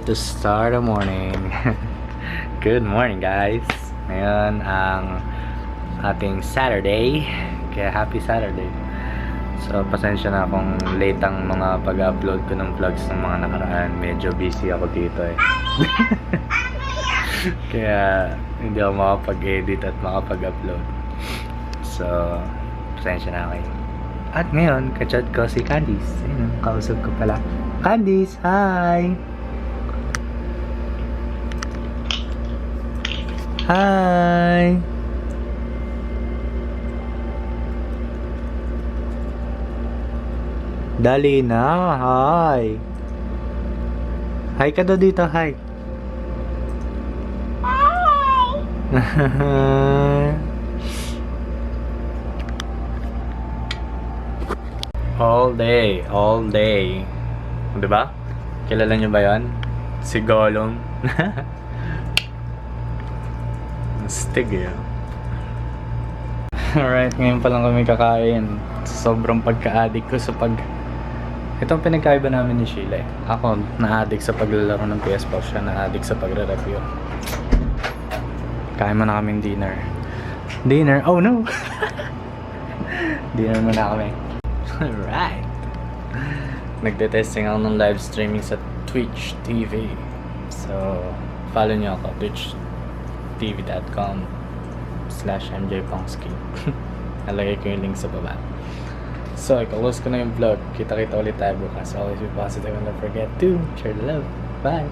to start the morning. Good morning, guys. Ngayon ang ating Saturday. Kaya happy Saturday. So, pasensya na kung late ang mga pag-upload ko ng vlogs ng mga nakaraan. Medyo busy ako dito eh. Kaya hindi ako makapag-edit at makapag-upload. So, pasensya na kayo. At ngayon, kachat ko si Candice. Ayun, kausap ko pala. Candice, hi! Hi! Dali na, hi! Hi ka daw dito, hi! Hi! All day, all day. Diba? Kilala nyo ba yan? Si Gollum. Stig eh. Alright, ngayon pa lang kami kakain. Sobrang pagka-addict ko sa Itong pinagkaiba namin ni Sheila eh. Ako, na-addict sa paglalaro ng PS5. Siya na-addict sa pagre-review. Kain mo na kaming dinner. Dinner? Oh no! Dinner muna kami. Alright. Nagde-testing ako ng live streaming sa Twitch TV. So, follow nyo ako. twitchtv.com/mjpongski. Nalagay ko yung link sa baba. So, i-close ko na yung vlog. Kita-kita ulit tayo bukas. Always be positive and don't forget to share the love. Bye!